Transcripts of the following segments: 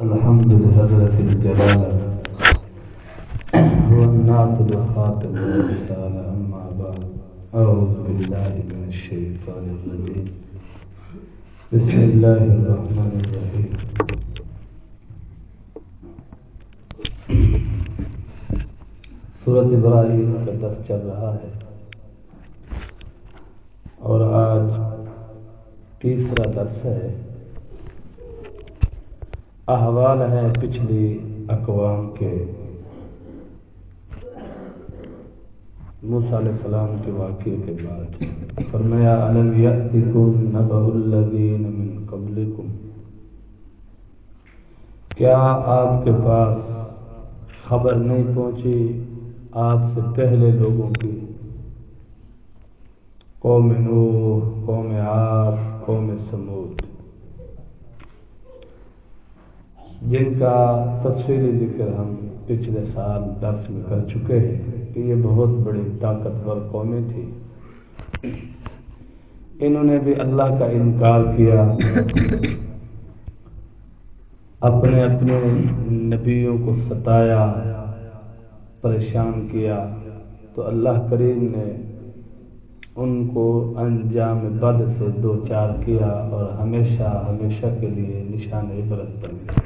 الحمد لحضرة الجلالة والنعت لخاتم الرسالة أما بعد أعوذ بالله من الشيطان الرجيم بسم الله الرحمن الرحيم سورۃ ابراہیم کا درس چل رہا ہے اور آج تیسرا درس ہے۔ احوال ہیں پچھلی اقوام کے، موسیٰ علیہ السلام کے واقعے کے بعد فرمایا الم یأتکم نبأ الذین من قبلکم، کیا آپ کے پاس خبر نہیں پہنچی آپ سے پہلے لوگوں کی، قوم نوح، قوم عاد، قوم ثمود، جن کا تفصیلی ذکر ہم پچھلے سال درس میں کر چکے ہیں کہ یہ بہت بڑی طاقتور قومیں تھی۔ انہوں نے بھی اللہ کا انکار کیا، اپنے اپنے نبیوں کو ستایا، پریشان کیا، تو اللہ کریم نے ان کو انجام بد سے دو چار کیا اور ہمیشہ ہمیشہ کے لیے نشان عبرت بن گیا۔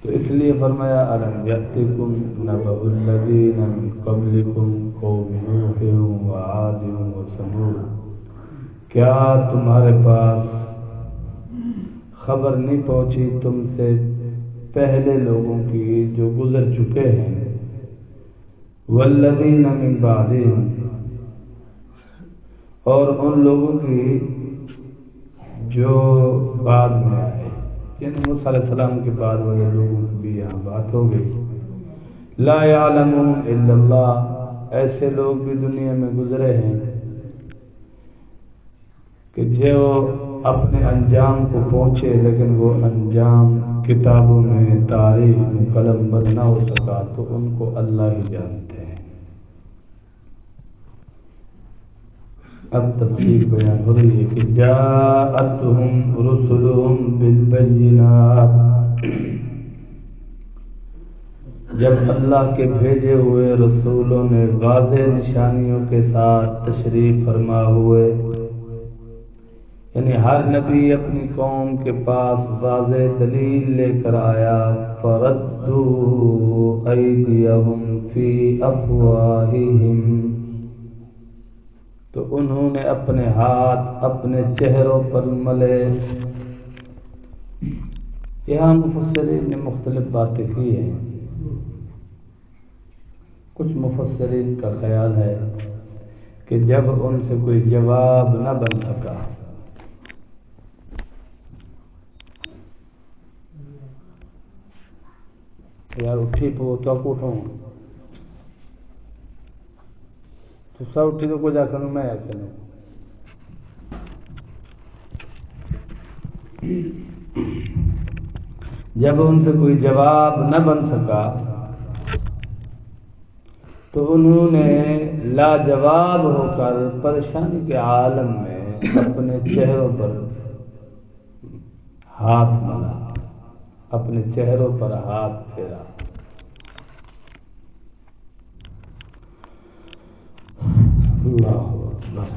تو اس لیے فرمایا الم یأتکم نبأ الذین من قبلکم قوم نوح وعاد وثمود، کیا تمہارے پاس خبر نہیں پہنچی تم سے پہلے لوگوں کی جو گزر چکے ہیں، والذین من بعدہم، اور ان لوگوں کی جو بعد میں آئے، یعنی موسیٰ علیہ السلام کے بعد والے لوگوں کی بھی یہاں بات ہو گئی۔ لا یعلمون الا اللہ، ایسے لوگ بھی دنیا میں گزرے ہیں کہ جو اپنے انجام کو پہنچے لیکن وہ انجام کتابوں میں تاریخ میں قلم بند نہ ہو سکا، تو ان کو اللہ ہی جانتے ہیں۔ اب تفصیل بیان ہو رہی ہے کہ جاءتہم رسلہم بالبینات، جب اللہ کے بھیجے ہوئے رسولوں نے واضح نشانیوں کے ساتھ تشریف فرما ہوئے، یعنی ہر نبی اپنی قوم کے پاس واضح دلیل لے کر آیا، فردوا ایدیہم فی افواہہم، تو انہوں نے اپنے ہاتھ اپنے چہروں پر ملے۔ یہاں مفسرین نے مختلف باتیں کی ہیں۔ کچھ مفسرین کا خیال ہے کہ جب ان سے کوئی جواب نہ بن سکا، یار اٹھی تو اٹھوں تو سب اٹھی تو کچھ آخر میں آخر جب ان سے کوئی جواب نہ بن سکا تو انہوں نے لاجواب ہو کر پریشانی کے عالم میں اپنے چہروں پر ہاتھ ملا، اپنے چہروں پر ہاتھ پھیرا۔ اللہ اکبر۔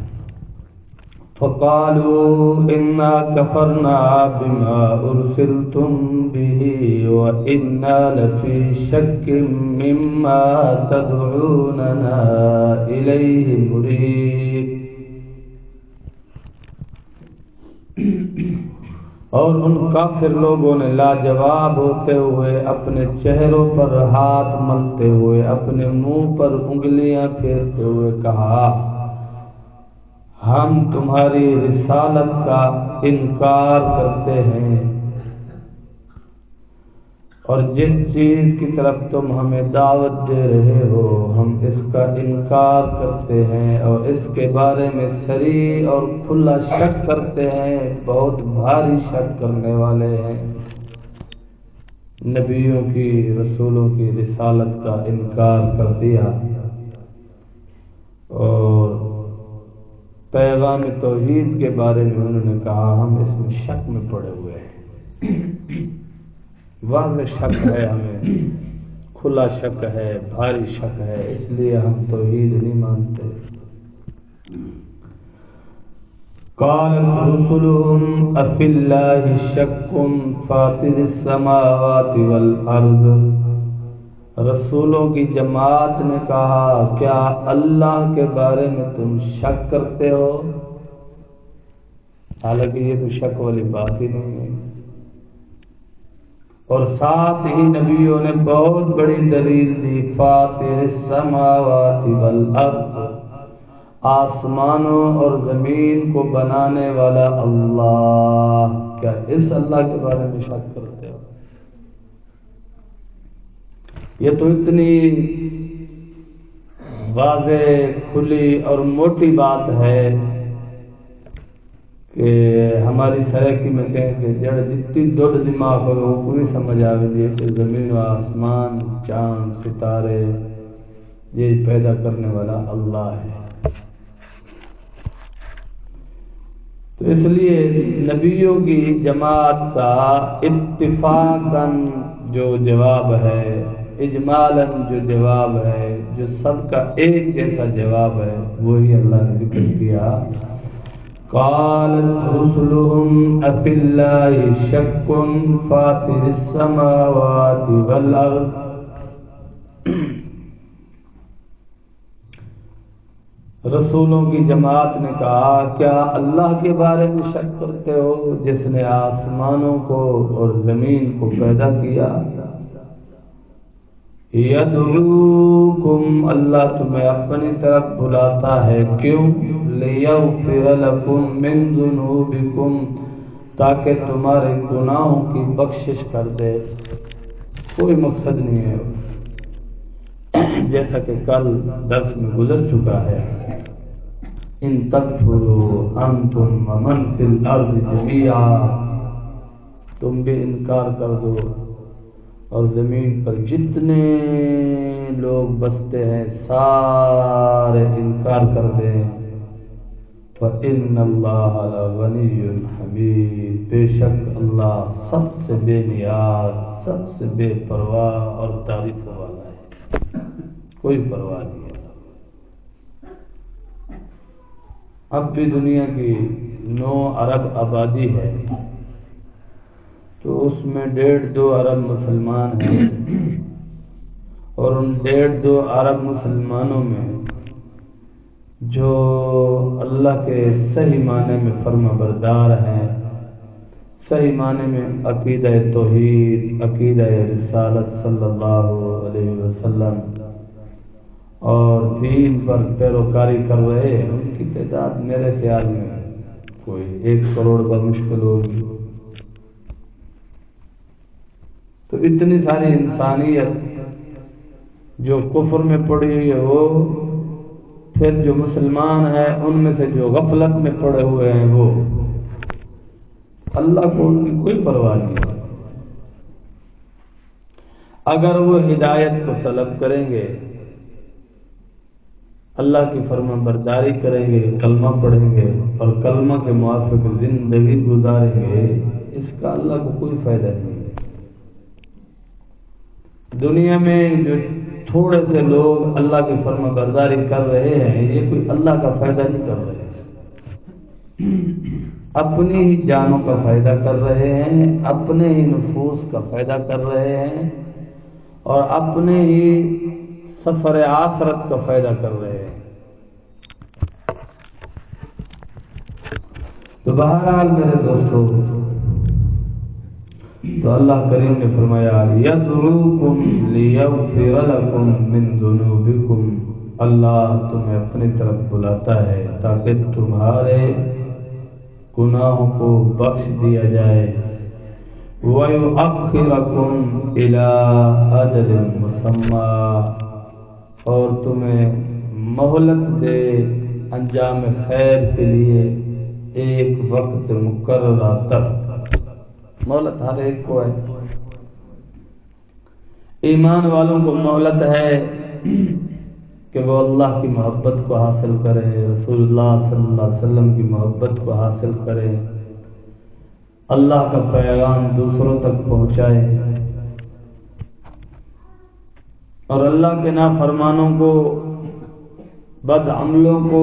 فقالوا انا کفرنا بما ارسلتم به وانا لفی شک مما تدعوننا الیہ مریب، اور ان کافر لوگوں نے لاجواب ہوتے ہوئے اپنے چہروں پر ہاتھ ملتے ہوئے اپنے منہ پر انگلیاں پھیرتے ہوئے کہا، ہم تمہاری رسالت کا انکار کرتے ہیں اور جس چیز کی طرف تم ہمیں دعوت دے رہے ہو ہم اس کا انکار کرتے ہیں اور اس کے بارے میں صریح اور کھلا شک کرتے ہیں، بہت بھاری شک کرنے والے ہیں۔ نبیوں کی رسولوں کی رسالت کا انکار کر دیا اور پیغام توحید کے بارے میں انہوں نے کہا ہم اس میں شک میں پڑے ہوئے ہیں۔ واضح شک ہے، ہمیں کھلا شک ہے، بھاری شک ہے، اس لیے ہم توحید نہیں مانتے۔ قالت رسلهم افی اللہ شک فاطر السماوات والارض، رسولوں کی جماعت نے کہا کیا اللہ کے بارے میں تم شک کرتے ہو؟ حالانکہ یہ تو شک والی بات ہی نہیں ہے۔ اور ساتھ ہی نبیوں نے بہت بڑی دلیل دی، فاطر السماوات والارض، آسمانوں اور زمین کو بنانے والا اللہ، کیا اس اللہ کے بارے میں شک کرتے ہو؟ یہ تو اتنی واضح، کھلی اور موٹی بات ہے کہ ہماری سرکی میں کہیں کہ جڑ جتنی دور دماغ ہو وہ پوری سمجھ آئے گی کہ زمین و آسمان، چاند، ستارے یہ پیدا کرنے والا اللہ ہے۔ تو اس لیے نبیوں کی جماعت کا اتفاقاً جو جواب ہے، اجمالاً جو جواب ہے، جو سب کا ایک جیسا جواب ہے، وہی اللہ نے ذکر کیا۔ قالت رسلهم افی اللہ شک فاطر السماوات والارض، رسولوں کی جماعت نے کہا کیا اللہ کے بارے میں شک کرتے ہو جس نے آسمانوں کو اور زمین کو پیدا کیا؟ یدعوکم، اللہ تمہیں اپنی طرف بلاتا ہے، کیوں؟ لیغفر لکم من ذنوبکم، تاکہ تمہارے گناہوں کی بخشش کر دے، کوئی مقصد نہیں ہے، جیسا کہ کل درس میں گزر چکا ہے۔ ان تکفروا انتم ومن فی الارض جميعا، تم بھی انکار کر دو اور زمین پر جتنے لوگ بستے ہیں سارے انکار کر دیں، فإن اللہ لغنی حمید، بے شک اللہ سب سے بے نیاز، سب سے بے پرواہ اور تعریف والا ہے، کوئی پرواہ نہیں ہے۔ اب بھی دنیا کی 9 ارب آبادی ہے، تو اس میں 1.5-2 ارب مسلمان ہیں، اور ان 1.5-2 ارب مسلمانوں میں جو اللہ کے صحیح معنی میں فرما بردار ہیں، صحیح معنی میں عقیدہ توحید، عقیدہ رسالت صلی اللہ علیہ وسلم اور دین پر پیروکاری کر رہے ہیں، ان کی تعداد میرے خیال میں کوئی 1 کروڑ کا مشکل ہوگی۔ تو اتنی ساری انسانیت جو کفر میں پڑی ہوئی ہے، وہ پھر جو مسلمان ہیں ان میں سے جو غفلت میں پڑے ہوئے ہیں، وہ اللہ کو ان کی کوئی پرواہ نہیں ہے۔ اگر وہ ہدایت کو طلب کریں گے، اللہ کی فرما برداری کریں گے، کلمہ پڑھیں گے اور کلمہ کے موافق زندگی گزاریں گے، اس کا اللہ کو کوئی فائدہ نہیں ہے۔ دنیا میں جو تھوڑے سے لوگ اللہ کی فرما برداری کر رہے ہیں، یہ کوئی اللہ کا فائدہ نہیں کر رہے، اپنی ہی جانوں کا فائدہ کر رہے ہیں، اپنے ہی نفوس کا فائدہ کر رہے ہیں، اور اپنے ہی سفر آخرت کا فائدہ کر رہے ہیں۔ تو بہرحال میرے دوستو، تو اللہ کریم نے فرمایا یدعوکم لیغفر لکم من ذنوبکم، اللہ تمہیں اپنی طرف بلاتا ہے تاکہ تمہارے گناہوں کو بخش دیا جائے، وَيُؤَخِّرَكُمْ إِلَىٰ أَجَلٍ مُّسَمًّى، اور تمہیں مہلت دے انجام خیر کے لیے ایک وقت مقررہ تک۔ مہلت ہر ایک کو ہے، ایمان والوں کو مہلت ہے کہ وہ اللہ کی محبت کو حاصل کرے، رسول اللہ صلی اللہ علیہ وسلم کی محبت کو حاصل کرے، اللہ کا پیغام دوسروں تک پہنچائے اور اللہ کے نافرمانوں کو، بد عملوں کو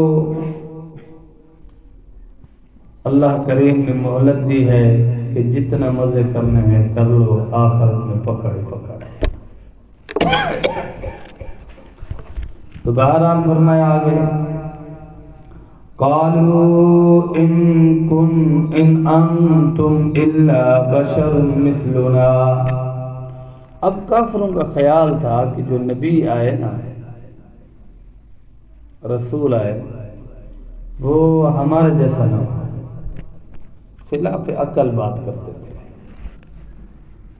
اللہ کریم نے مہلت دی ہے کہ جتنا مزے کرنے ہیں کر لو، آخرت میں پکڑ پکڑ۔ تو بہرحال فرمایا آگے، قالوا ان انتم الا بشر مثلنا۔ اب کافروں کا خیال تھا کہ جو نبی آئے نا، رسول آئے، وہ ہمارے جیسا نہ ہو، خلاف عقل بات کرتے تھے۔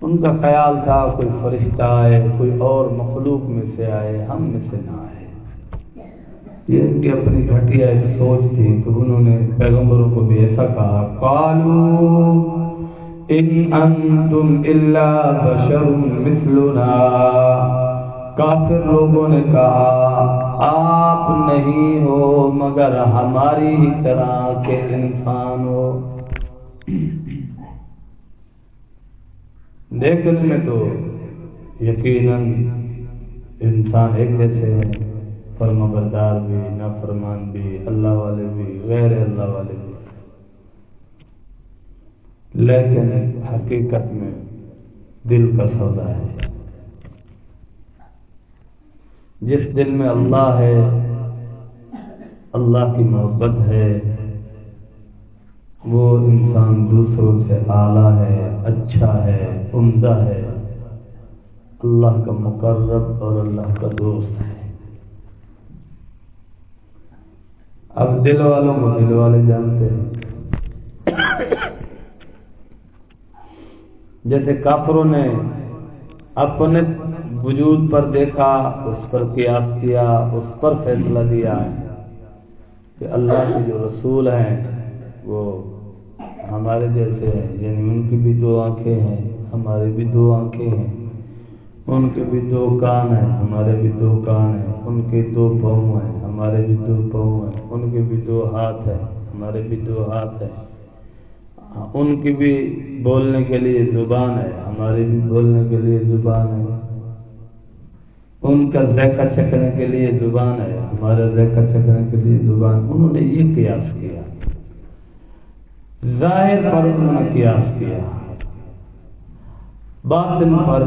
ان کا خیال تھا کوئی فرشتہ آئے، کوئی اور مخلوق میں سے آئے، ہم میں سے نہ آئے۔ یہ ان کی اپنی گھٹیا ایک سوچ تھی، تو انہوں نے پیغمبروں کو بھی ایسا کہا، قالوا ان انتم الا بشر مثلنا۔ کافر لوگوں نے کہا آپ نہیں ہو مگر ہماری ہی طرح کے انسان ہو۔ دیکھنے میں تو یقیناً انسان ایک جیسے ہیں، فرمانبردار بھی، نافرمان بھی، اللہ والے بھی، غیر اللہ والے بھی، لیکن حقیقت میں دل کا سودا ہے۔ جس دل میں اللہ ہے، اللہ کی محبت ہے، وہ انسان دوسروں سے اعلیٰ ہے، اچھا ہے، عمدہ ہے، اللہ کا مقرب اور اللہ کا دوست ہے۔ اب دل والوں کو دل والے جانتے ہیں۔ جیسے کافروں نے اپنے وجود پر دیکھا، اس پر قیاس کیا، اس پر فیصلہ دیا کہ اللہ کے جو رسول ہیں وہ ہمارے جیسے ہیں، یعنی ان کی بھی دو آنکھیں ہیں، ہماری بھی دو آنکھیں ہیں، ان کے بھی دو کان ہیں، ہمارے بھی دو کان ہیں، ان کے دو پاؤں ہیں، ہمارے بھی دو پاؤں ہیں، ان کے بھی دو ہاتھ ہیں، ہمارے بھی دو ہاتھ ہیں، ان کی بھی بولنے کے لیے زبان ہے، ہماری بھی بولنے کے لیے زبان ہے، ان کا ذائقہ چکھنے کے لیے زبان ہے، ہمارا ذائقہ چکھنے کے لیے زبان۔ انہوں نے یہ قیاس کیا، ظاہر پر انہوں نے قیاس کیا، باطن پر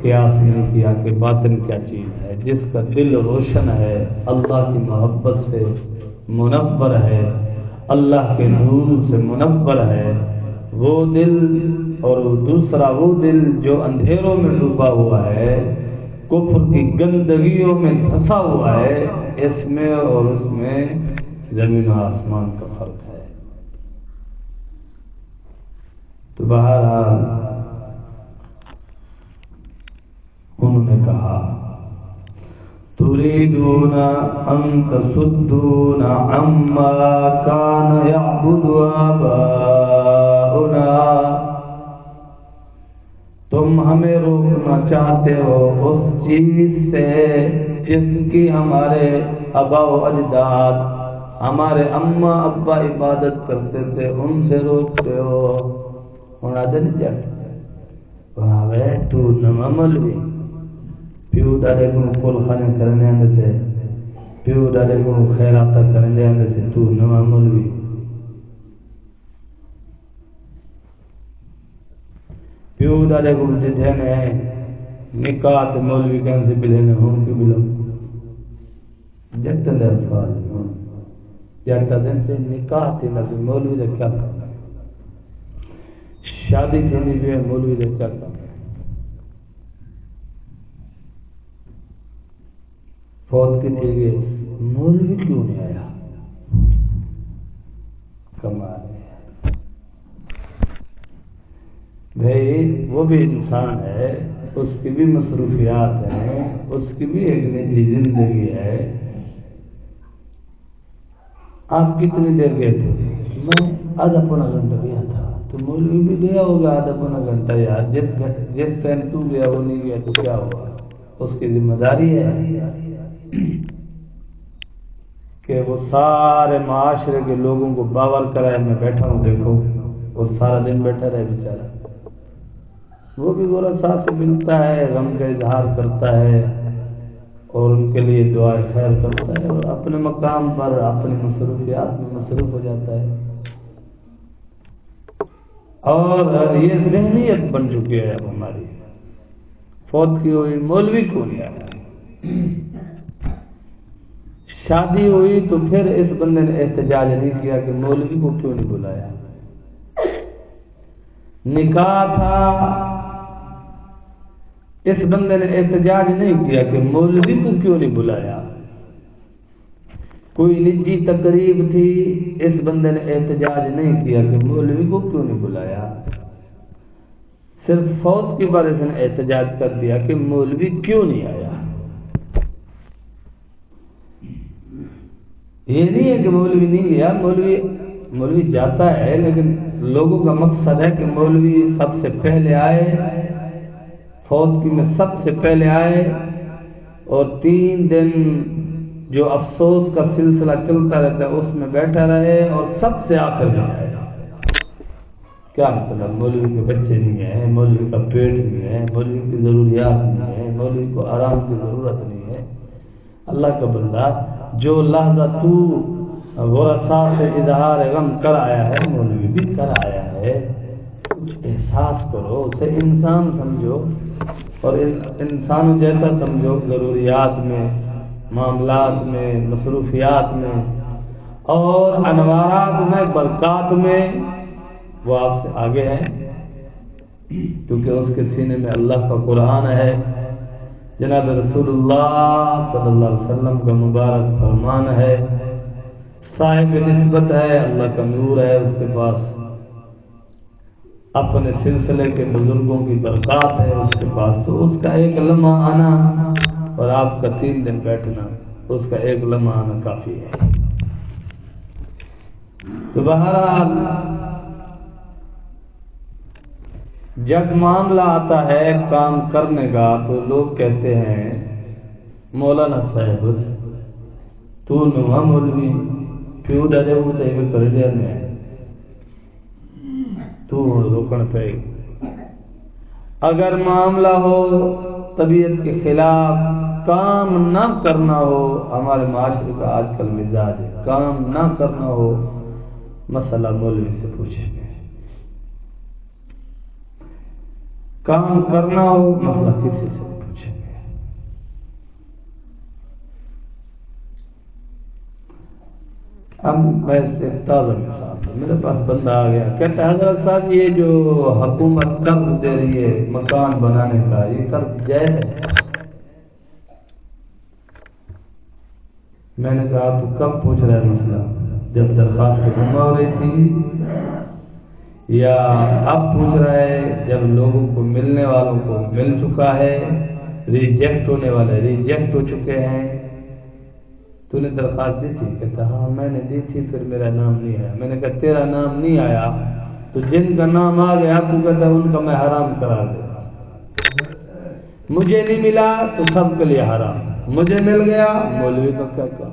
قیاس نہیں کیا کہ باطن کیا چیز ہے۔ جس کا دل روشن ہے، اللہ کی محبت سے منور ہے، اللہ کے نور سے منور ہے، وہ دل، اور دوسرا وہ دل جو اندھیروں میں ڈوبا ہوا ہے، کفر کی گندگیوں میں پھنسا ہوا ہے، اس میں اور اس میں زمین و آسمان کا فرق ہے۔ تو بہرحال انہوں نے کہا تريدون أن تصدونا عما كان يعبد آباؤنا، تم ہمیں روکنا چاہتے ہو اس چیز سے جس کی ہمارے آبا و اجداد، ہمارے اماں ابا عبادت کرتے تھے، ان سے روکتے ہو۔ ہونا دن جٹ واہ تو نما مولوی پیو ڈالے کو کول خانے کرنے آنے سے، پیو ڈالے کو خیراتا کرنے آنے سے، تو نما مولوی پیو ڈالے کو جتھے نے نکاح تے مولوی کہنے سے بلے نے ہون کی بلو جتا دے افعال جتا دن سے نکاح تے نبی مولوی دے کیا کرنا، شادی تھی نہیں بھی مولوی دے کیا کرنا، فوت کی تھی گئے مولوی کیوں نہیں آیا، کمال ہے بھائی، وہ بھی انسان ہے، اس کی بھی مصروفیات ہیں، اس کی بھی ایک نجی زندگی ہے۔ آپ کتنی دیر گئے تھے؟ میں آدھا پونا گھنٹہ گیا تھا، تو مولوی بھی گیا ہوگا آدھا پونا گھنٹہ، یار جس ٹائم تو گیا وہ نہیں گیا تو کیا ہوا، اس کی ذمہ داری ہے کہ وہ سارے معاشرے کے لوگوں کو باور کرائے، میں بیٹھا ہوں دیکھو وہ سارا دن بیٹھا رہے بیچارہ، وہ بھی گورا صاحب سے ملتا ہے، غم کا اظہار کرتا ہے اور ان کے لیے دعائے خیر کرتا ہے، اور اپنے مقام پر اپنی مصروفیات میں مصروف ہو جاتا ہے۔ اور یہ ذہنیت بن چکی ہے اب ہماری، فوت کی ہوئی مولوی کو نہیں آیا، شادی ہوئی تو پھر اس بندے نے احتجاج نہیں کیا کہ مولوی کو کیوں نہیں بلایا، نکاح تھا اس بندے نے احتجاج نہیں کیا کہ مولوی کو کیوں نہیں بلایا، کوئی نجی تقریب تھی اس بندے نے احتجاج نہیں کیا کہ مولوی کو کیوں نہیں بلایا، صرف فوت کے بارے میں احتجاج کر دیا کہ مولوی کیوں نہیں آیا۔ یہ نہیں ہے کہ مولوی نہیں گیا، مولوی جاتا ہے، لیکن لوگوں کا مقصد ہے کہ مولوی سب سے پہلے آئے، فوت کی میں سب سے پہلے آئے، اور 3 دن جو افسوس کا سلسلہ چلتا رہتا ہے اس میں بیٹھا رہے اور سب سے آخر میں آئے۔ کیا مطلب؟ مولوی کے بچے نہیں ہیں، مولوی کا پیٹ نہیں ہے، مولوی کی ضروریات نہیں ہے، مولوی کو آرام کی ضرورت نہیں ہے۔ اللہ کا بندہ، جو لحظہ تو ورثہ سے اظہار غم کر آیا ہے مولوی بھی کر آیا ہے، کچھ احساس کرو، اسے انسان سمجھو اور انسان جیسا سمجھو، ضروریات میں، معاملات میں، مصروفیات میں اور انوارات میں، برکات میں وہ آپ سے آگے ہیں، کیونکہ اس کے سینے میں اللہ کا قرآن ہے، جناب رسول اللہ صلی اللہ علیہ وسلم کا مبارک فرمان ہے، صاحب نسبت ہے، اللہ کا نور ہے اس کے پاس، اپنے سلسلے کے بزرگوں کی برکات ہے اس کے پاس، تو اس کا ایک لمحہ آنا اور آپ کا 3 دن بیٹھنا، اس کا ایک لمحہ آنا کافی ہے۔ تو بہرحال جب معاملہ آتا ہے کام کرنے کا تو لوگ کہتے ہیں مولانا صاحب تو نوا مولوی پیو ڈرے ہوتے ہوئے کر دیا میں تو روکن پہ، اگر معاملہ ہو طبیعت کے خلاف کام نہ کرنا ہو، ہمارے معاشرے کا آج کل مزاج ہے، کام نہ کرنا ہو مسئلہ مولوی سے پوچھیں گے، کام کرنا ہو مسئلہ کسی سے پوچھیں گے۔ اب میں سے تازہ مثال، میرے پاس بندہ آ گیا، کہتا ہے حضرت صاحب یہ جو حکومت قرض دے رہی ہے مکان بنانے کا، یہ قرض جائز ہے؟ میں نے کہا تو کب پوچھ رہا ہے مسئلہ؟ جب درخواست جمع ہو رہی تھی، یا اب پوچھ رہا ہے جب لوگوں کو ملنے والوں کو مل چکا ہے، ریجیکٹ ہونے والے ریجیکٹ ہو چکے ہیں؟ تو نے درخواست دی تھی؟ کہتا ہاں میں نے دی تھی، پھر میرا نام نہیں آیا۔ میں نے کہا تیرا نام نہیں آیا تو جن کا نام آ گیا تو کہتا ان کا میں حرام قرار دے گا، مجھے نہیں ملا تو سب کے لیے حرام، مجھے مل گیا مولوی کا کیا کام،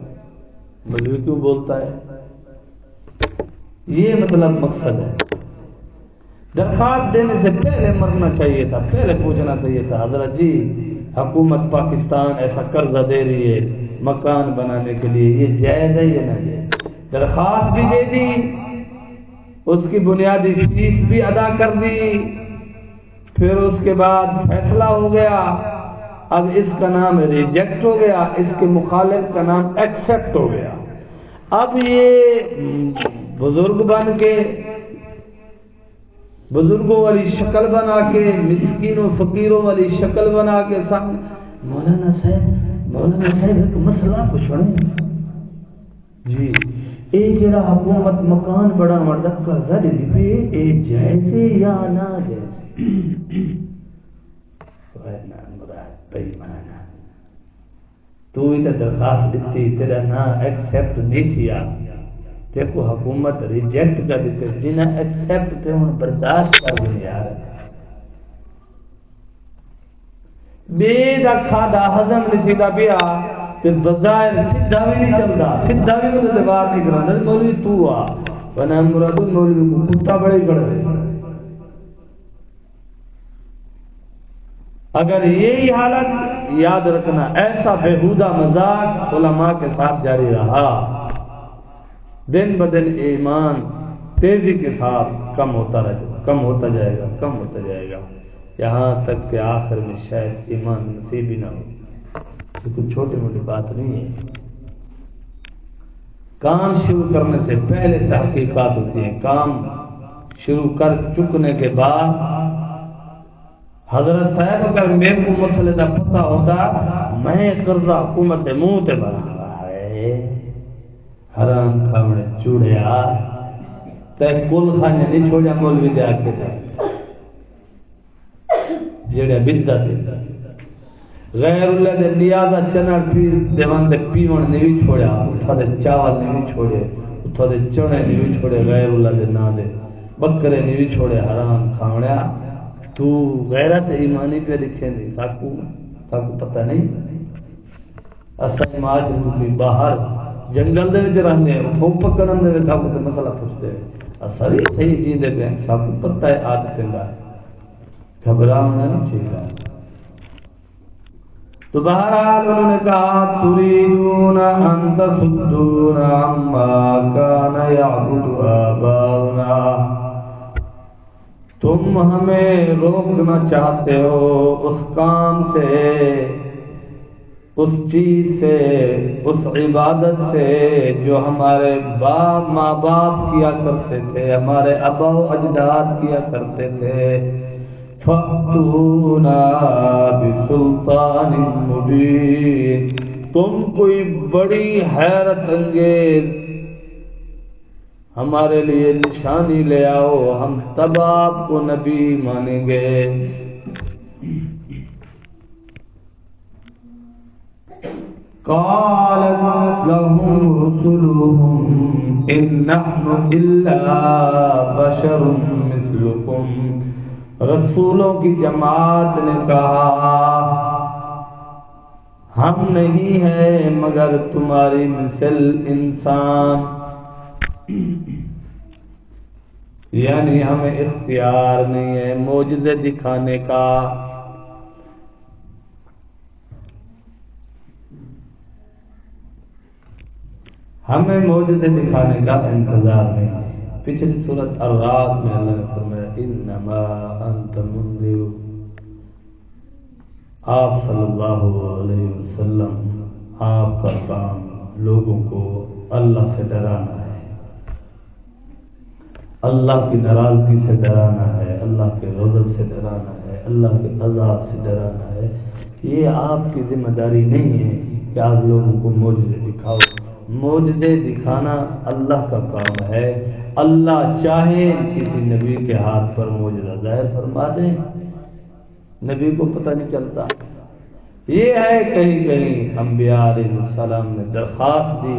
مولوی کیوں بولتا ہے؟ یہ مطلب مقصد ہے۔ درخواست دینے سے پہلے مرنا چاہیے تھا، پہلے پوچھنا چاہیے تھا حضرت جی حکومت پاکستان ایسا قرضہ دے رہی ہے مکان بنانے کے لیے، یہ جائز ہے یا نہیں؟ درخواست بھی دے دی، اس کی بنیادی فیس بھی ادا کر دی، پھر اس کے بعد فیصلہ ہو گیا، اب اس کا نام ریجیکٹ ہو گیا، اس کے مخالف کا نام ایکسپٹ ہو گیا۔ اب یہ بزرگ بن کے، بزرگوں والی شکل بنا کے، مسکینوں فقیروں والی شکل بنا کے مولانا صاحب ایک مسئلہ پوچھنے جی، ایک جڑا حکومت مکان بڑا مرد قرضہ دے دی اے جیسے یا نہ جیسے؟ تو ادھر درخواست دیتی، تیرا نا ایکسپٹ نہیں کیا، دیکھو حکومت ریجیکٹ کر دیتے، جنہیں ایکسپٹ تھے انہیں برداشت کر دیں یار، بے دا کھادا ہضم نہیں سیدھا پیا، پھر بظاہر سیدھا بھی نہیں چلتا، سیدھا بھی مجھے بات نہیں کرنا، مولوی تو آ ورنہ مراد مولوی کو کتا بڑے کڑے. اگر یہی حالت یاد رکھنا، ایسا بیہودہ مذاق علماء کے ساتھ جاری رہا، دن بدن ایمان تیزی کے ساتھ کم ہوتا جائے گا یہاں تک کہ آخر میں شاید ایمان نصیب ہی نہ ہو. یہ کوئی چھوٹی موٹی بات نہیں ہے. کام شروع کرنے سے پہلے تحقیقات ہوتی ہیں. کام شروع کر چکنے کے بعد حضرت صاحب اگر میرے کو مسئلے کا پتہ ہوتا، میں قرضہ حکومت منہ تے بنا رہا ہے حرام کھاونے چوڑیا تے کل خانے نہیں چھوڑیا مولوی دے آکے جڑے بدعت غیر اللہ دے نیازہ چنڑ پیر دیوان دے پیون نہیں چھوڑیا، اتھا دے چاول نہیں چھوڑے، اتھا دے چنے نہیں چھوڑے، غیر اللہ دے نا دے بکرے نہیں چھوڑے. حرام کھاوڑیا تو غیرت ایمانی پہ لکھیں دی ساکو پتہ نہیں. اساں ماج بھی باہر جنگل دے وچ رہندے ہیں، وہ پکڑن دے ساکو تے مسئلہ پوچھتے ہیں. اساں صحیح چیز دے پہ ساکو پتہ ہے آج چنگا ہے، گھبرانا نہیں چاہیے. تو بہرحال انہوں نے کہا تريدون ان تصدونا عما كان يعبد آباؤنا، تم ہمیں روکنا چاہتے ہو اس کام سے، اس چیز سے، اس عبادت سے جو ہمارے ماں باپ کیا کرتے تھے، ہمارے آبا و اجداد کیا کرتے تھے. فَأْتُونَا بِسُلْطَانٍ مُبِينٍ، تم کوئی بڑی حیرت انگیز ہمارے لیے نشانی لے آؤ، ہم تب آپ کو نبی مانیں گے. قالت لهم رسلهم إن نحن إلا بشر مثلكم، رسولوں کی جماعت نے کہا ہم نہیں ہیں مگر تمہاری مثل انسان، یعنی ہمیں اختیار نہیں ہے معجزے دکھانے کا. ہمیں معجزے دکھانے کا انتظار نہیں ہے. پچھلی سورۃ الرعد میں اللہ نے فرمایا انما انت منذر، آپ صلی اللہ علیہ وسلم آپ کا کام لوگوں کو اللہ سے ڈرانا ہے، اللہ کی ناراضگی سے ڈرانا ہے، اللہ کے غضب سے ڈرانا ہے، اللہ کے عذاب سے ڈرانا ہے. یہ آپ کی ذمہ داری نہیں ہے کہ آپ لوگوں کو معجزے دکھاؤ. معجزے دکھانا اللہ کا کام ہے. اللہ چاہے کسی نبی کے ہاتھ پر معجزہ ظاہر فرما دے، نبی کو پتہ نہیں چلتا. یہ ہے کہیں کہیں انبیاء علیہ السلام نے درخواست دی،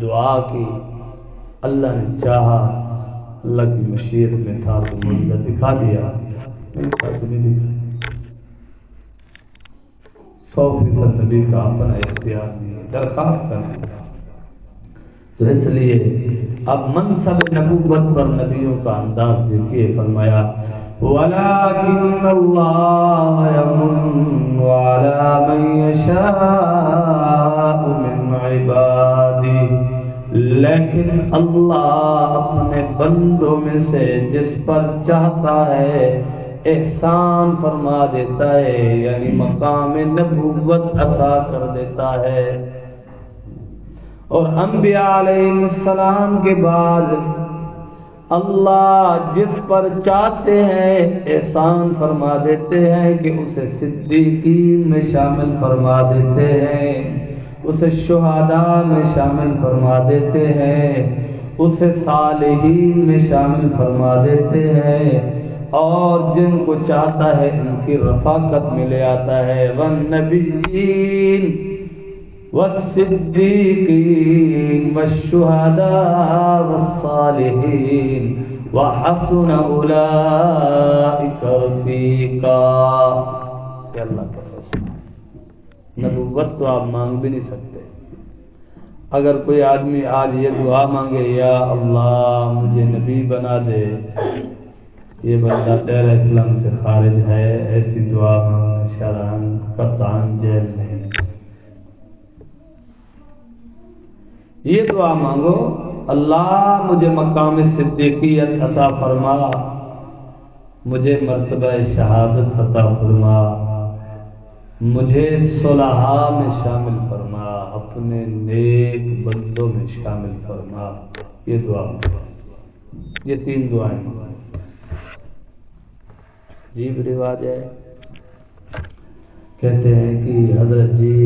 دعا کی، اللہ نے چاہا، اللہ کی مشیت میں تھا تو معجزہ دکھا دیا. نہیں تھا تو نہیں دکھا. 100% نبی کا اپنا اختیار نہیں ہے، درخواست کرنا. تو اس لیے اب منصب نبوت پر نبیوں کا انداز دیکھیے. فرمایا وَلَٰكِنَّ اللَّهَ يَمُنُّ عَلَىٰ مَن يَشَاءُ مِنْ عِبَادِهِ، لیکن اللہ اپنے بندوں میں سے جس پر چاہتا ہے احسان فرما دیتا ہے، یعنی مقام نبوت عطا کر دیتا ہے. اور انبیاء علیہ السلام کے بعد اللہ جس پر چاہتے ہیں احسان فرما دیتے ہیں کہ اسے صدیقین میں شامل فرما دیتے ہیں، اسے شہداء میں شامل فرما دیتے ہیں، اسے صالحین میں شامل فرما دیتے ہیں، اور جن کو چاہتا ہے ان کی رفاقت میں لے آتا ہے. والنبیین والصدیقین والشہداء والصالحین وحسن اولئک رفیقا. کہ اللہ کا فیصلہ، نبوت تو آپ مانگ بھی نہیں سکتے، اگر کوئی آدمی آج یہ دعا مانگے یا اللہ مجھے نبی بنا دے، یہ بندہ دائرہ اسلام سے خارج ہے، ایسی دعا مانگنا شرعاً قطعاً جائز نہیں۔ یہ دعا مانگو اللہ مجھے مقام صدیقیت عطا فرما، مجھے مرتبہ شہادت عطا فرما، مجھے صلحاء میں شامل فرما، اپنے نیک بندوں میں شامل فرما۔ یہ دعا، یہ 3 دعائیں۔ عجیب رواج ہے، کہتے ہیں کہ حضرت جی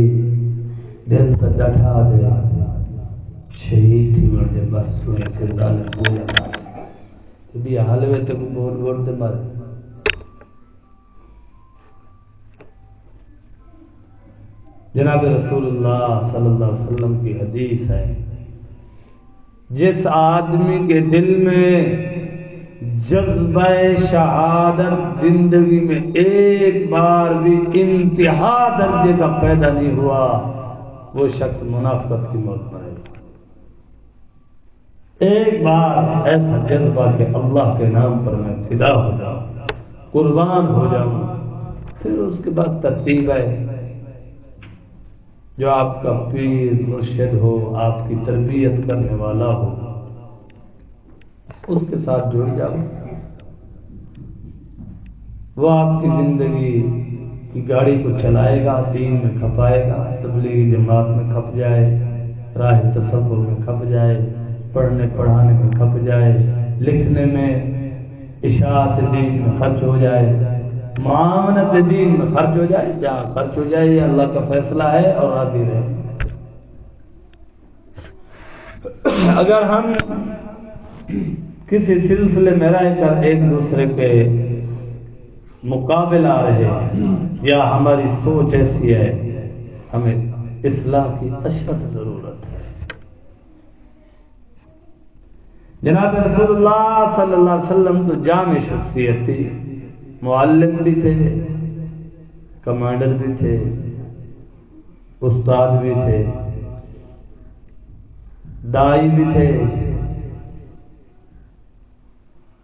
دل تو ڈٹھا دے، شہید تھی مجھے بس سنے سے دل بولا بھی حلوے تک بول بول دے مر۔ جناب رسول اللہ صلی اللہ علیہ وسلم کی حدیث ہے، جس آدمی کے دل میں جذبہ شہادت زندگی میں ایک بار بھی انتہا درجے کا پیدا نہیں ہوا، وہ شخص منافقت کی موت مرے گا۔ ایک بار ایسا جذبہ کہ اللہ کے نام پر میں فدا ہو جاؤں، قربان ہو جاؤں، پھر اس کے بعد ترتیب ہے، جو آپ کا پیر مرشد ہو، آپ کی تربیت کرنے والا ہو، اس کے ساتھ جڑ جاؤ، وہ آپ کی زندگی کی گاڑی کو چلائے گا، دین میں کھپائے گا، تبلیغی جماعت میں کھپ جائے، راہ تصور میں کھپ جائے، پڑھنے پڑھانے میں کھپ جائے، لکھنے میں، اشاعت دین میں خرچ ہو جائے، معاونت دین میں خرچ ہو جائے، جہاں خرچ ہو جائے یہ اللہ کا فیصلہ ہے اور راضی رہے۔ اگر ہم کسی سلسلے میں رہ کر ایک دوسرے کے مقابل آ رہے ہیں، یا ہماری سوچ ایسی ہے، ہمیں اصلاح کی اشد ضرورت ہے۔ جناب رسول اللہ صلی اللہ علیہ وسلم تو جامع شخصیت تھی، معلم بھی تھے، کمانڈر بھی تھے، استاد بھی تھے، دائی بھی تھے،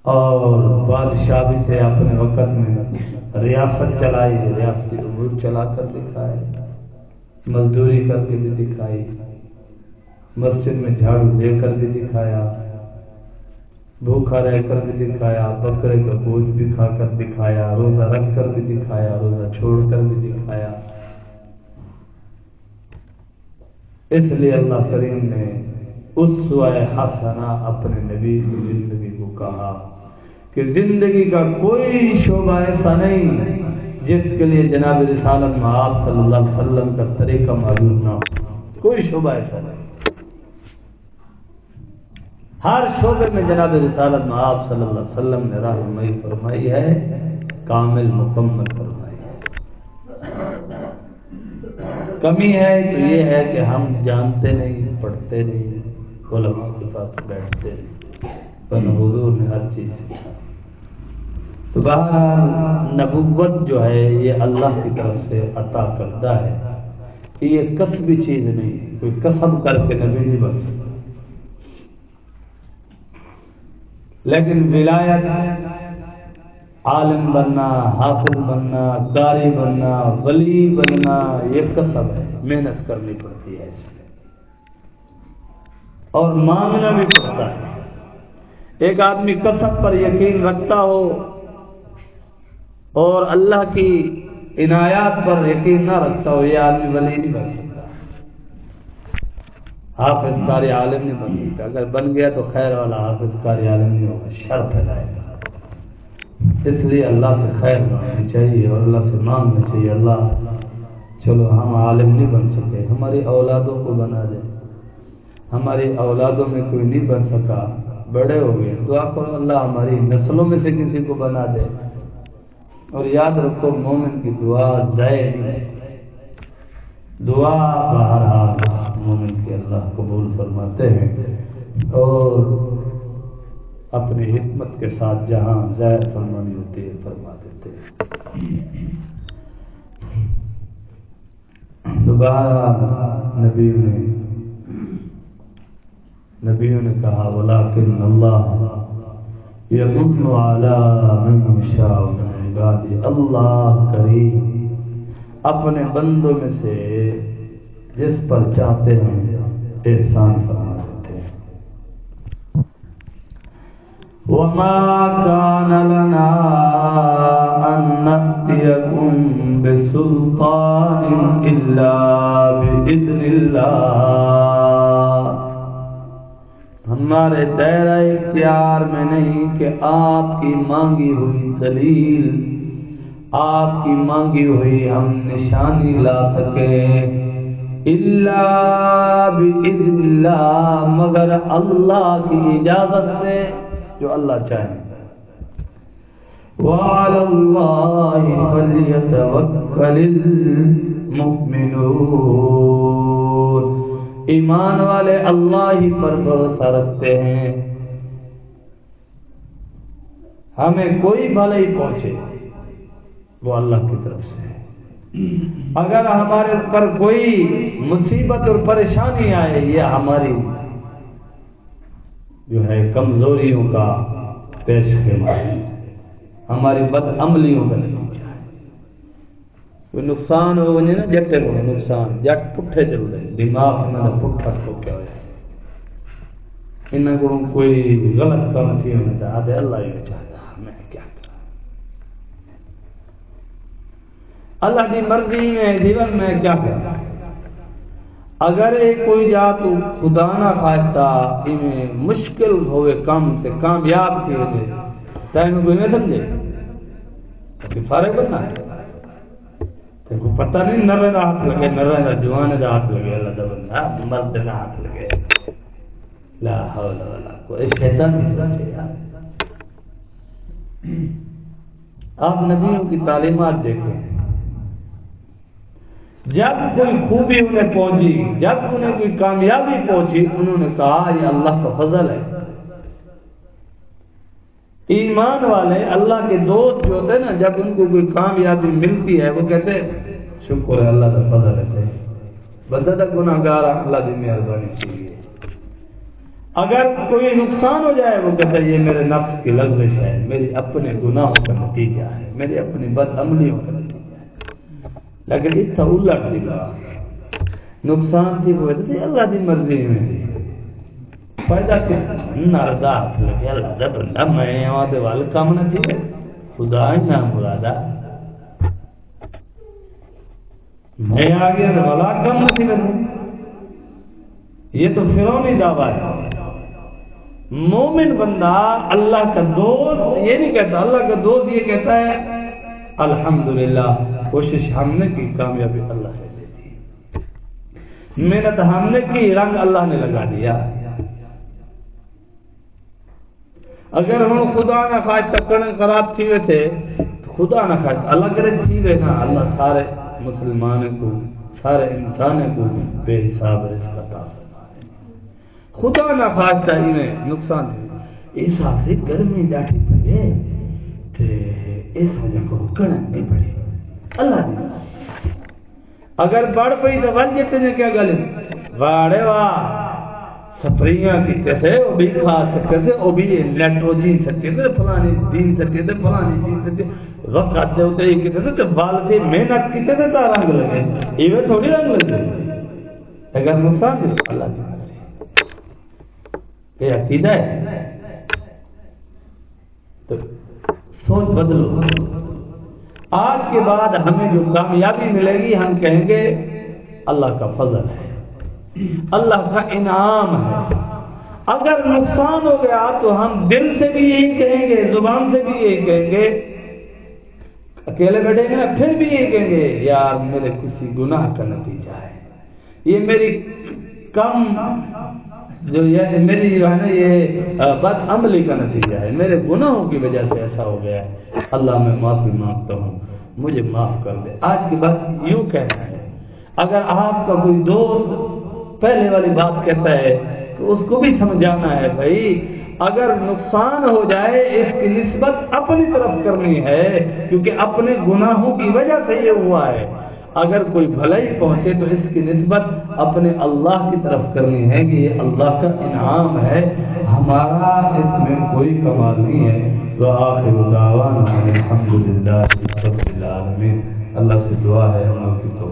اور بادشاہ بھی تھے۔ اپنے وقت میں ریاست چلائی، ریاستی امور چلا کر دکھائے، مزدوری کر کے بھی دکھائی، مسجد میں جھاڑو دے کر بھی دکھایا، بھوکا رہ کر بھی دکھایا، بکرے کا گوشت بھی کھا کر دکھایا، روزہ رکھ کر بھی دکھایا، روزہ چھوڑ کر بھی دکھایا۔ اس لیے اللہ کریم نے اسوہ حسنہ اپنے نبی کی زندگی کو کہا کہ زندگی کا کوئی شعبہ ایسا نہیں جس کے لیے جناب رسالت مآب صلی اللہ علیہ وسلم کا طریقہ معلوم نہ ہو، کوئی شعبہ ایسا نہیں۔ ہر شعبے میں جناب رسالت مآب صلی اللہ علیہ وسلم نے رہنمائی فرمائی ہے، کامل مکمل فرمائی ہے۔ کمی ہے تو یہ ہے کہ ہم جانتے نہیں، پڑھتے نہیں، علماء کے پاس بیٹھتے نہیں، پر حضور نے ہر چیز سکھائی۔ تو بہرحال نبوت جو ہے یہ اللہ کی طرف سے عطا کردہ ہے، یہ کسبی چیز نہیں، کوئی کسب کر کے نبی نہیں بن سکتا۔ لیکن ولایت، عالم بننا، حافظ بننا، قاری بننا، ولی بننا، یہ کسب ہے، محنت کرنی پڑتی ہے اور مانگنا بھی پڑتا ہے۔ ایک آدمی کسب پر یقین رکھتا ہو اور اللہ کی عنایات پر یقین نہ رکھتا ہو، یہ آدمی ولی نہیں بن سکتا، حافظ قاری عالم نہیں بن سکتا۔ اگر بن گیا تو خیر والا، حافظ قاری عالم نہیں ہوگا، شر پھیلائے گا۔ اس لیے اللہ سے خیر مانگنی چاہیے اور اللہ سے مانگنا چاہیے، اللہ چلو ہم عالم نہیں بن سکے، ہماری اولادوں کو بنا دے، ہماری اولادوں میں کوئی نہیں بن سکا، بڑے ہو گئے، دعا کرو اللہ ہماری نسلوں میں سے کسی کو بنا دے۔ اور یاد رکھو مومن کی دعا ضائع نہیں، دعا بہرحال مومن کی اللہ قبول فرماتے ہیں اور اپنی حکمت کے ساتھ جہاں ضائع فرمانی ہوتی ہے فرما دیتے ہیں۔ تو بہرحال نبی نے نبیوں نے کہا ولیکن اللہ یمن علی من یشاء من عبادہ، اللہ کریم اپنے بندوں میں سے جس پر چاہتے ہیں احسان فرما دیتے ہیں۔ وَمَا كَانَ لَنَا أَن نَّأْتِيَكُم بِسُلْطَانٍ إِلَّا بِإِذْنِ اللَّهِ، ہمارے دائرہ اختیار میں نہیں کہ آپ کی مانگی ہوئی دلیل، آپ کی مانگی ہوئی ہم نشانی لا سکیں، الا باذن اللہ، مگر اللہ کی اجازت سے، جو اللہ چاہے۔ وعلى الله فليتوكل المؤمنون، ایمان والے اللہ ہی پر بھروسہ رکھتے ہیں، ہمیں کوئی بھلائی پہنچے وہ اللہ کی طرف سے ہے، اگر ہمارے پر کوئی مصیبت اور پریشانی آئے یہ ہماری جو ہے کمزوریوں کا پیش خدمت ہے، ہماری بد عملیوں کا نتیجہ ہے۔ کوئی نقصان ہو گئے نا جٹے کو نقصان جٹ پٹھے چل رہے، دماغ میں پٹھا تو کیا ہوا انہوں کو کوئی غلط کام تھی ہونا چاہتے، اللہ یہ چاہتا میں کیا کروں، اللہ کی مرضی میں جیون میں کیا کروں۔ اگر کوئی جا تو خدا نہ خواستہ میں مشکل ہوئے کام سے کامیاب تھی ہوئے تین کوئی نہیں سمجھے کہ فارغ بننا ہے، کو پتہ نہیں نرے کا ہاتھ لگے، نرے کا جوان کا ہاتھ لگے، اللہ کا بندہ مرد کا ہاتھ لگے، لا حول ولا قوت، شیطان کی طرف سے یار۔ آپ نبیوں کی تعلیمات دیکھیں، جب کوئی خوبی انہیں پہنچی، جب انہیں کوئی کامیابی پہنچی، انہوں نے کہا یہ اللہ کا فضل ہے۔ ایمان والے اللہ کے دوست جو ہوتے ہیں نا، جب ان کو کوئی کامیابی ملتی ہے وہ کہتے ہیں شکر ہے اللہ کا فضل ہے، بندہ تک گناہگار اللہ کی مہربانی چاہیے۔ اگر کوئی نقصان ہو جائے وہ کہتا ہے یہ میرے نفس کی لغزش ہے، میری اپنے گناہوں کا نتیجہ ہے، میری اپنی بد عملیوں کا نتیجہ ہے۔ لیکن اس کا الٹ دکھا نقصان تھی وہ اللہ کی مرضی میں فائدہ ناردا ہاتھ لگے، اللہ کا بندہ میں وہاں وال کام نہ تھی، خدا ہی نام مرادا میں آ گیا تو والا کام نہ تھی کرنے، یہ تو فرعونی دعویٰ ہے۔ مومن بندہ اللہ کا دوست یہ نہیں کہتا، اللہ کا دوست یہ کہتا ہے الحمدللہ کوشش ہم نے کی، کامیابی اللہ نے دے دی، محنت ہم نے کی، رنگ اللہ نے لگا دیا۔ اگر ہم خدا نہ خواہش کرنے خراب تھی تھے تو خدا نہ خواہش اللہ کرے تھی نا، اللہ سارے مسلمان کو سارے انسان کو بے حساب رزق عطا فرمائے، خدا نہ خواہش انہیں نقصان ہے۔ اس سے گرمی ڈاٹھی پڑے تو اس وجہ کو کرنا نہیں پڑے اللہ نے، اگر بڑھ پئی تو بن جاتے ہیں کیا گل واڑے واہ سپریاں کیتے تھے وہ بھی کھا سکتے تھے، وہ بھی لیٹروجین سکتے تھے، فلانی دین سکتے تھے، فلانی دین سکتے وقت آتے ہوتے ہی کیتے تھے، تو بال سے محنت کیتے تھے تو رنگ لگے، ایویں تھوڑی رنگ لگے، اگر نقصان دے اللہ کی یہ عقیدہ ہے تو سوچ بدلو۔ آج کے بعد ہمیں جو کامیابی ملے گی ہم کہیں گے اللہ کا فضل ہے، اللہ کا انعام ہے۔ اگر نقصان ہو گیا تو ہم دل سے بھی یہی کہیں گے، زبان سے بھی یہی کہیں گے، اکیلے بیٹھے گے پھر بھی یہی کہیں گے یار میرے کسی گناہ کا نتیجہ ہے، یہ میری کم جو یہ میری جو ہے نا یہ بد عملی کا نتیجہ ہے، میرے گناہوں کی وجہ سے ایسا ہو گیا ہے، اللہ میں معافی مانگتا ہوں مجھے معاف کر دے۔ آج کی بات یوں کہنا ہے، اگر آپ کا کوئی دوست پہلے والی بات کہتا ہے تو اس کو بھی سمجھانا ہے بھائی اگر نقصان ہو جائے اس کی نسبت اپنی طرف کرنی ہے، کیونکہ اپنے گناہوں کی وجہ سے یہ ہوا ہے، اگر کوئی بھلائی پہنچے تو اس کی نسبت اپنے اللہ کی طرف کرنی ہے کہ یہ اللہ کا انعام ہے، ہمارا اس میں کوئی کمال نہیں ہے۔ وآخر دعوانا الحمدللہ رب العالمین۔ اللہ سے دعا ہے ہم کی توفیق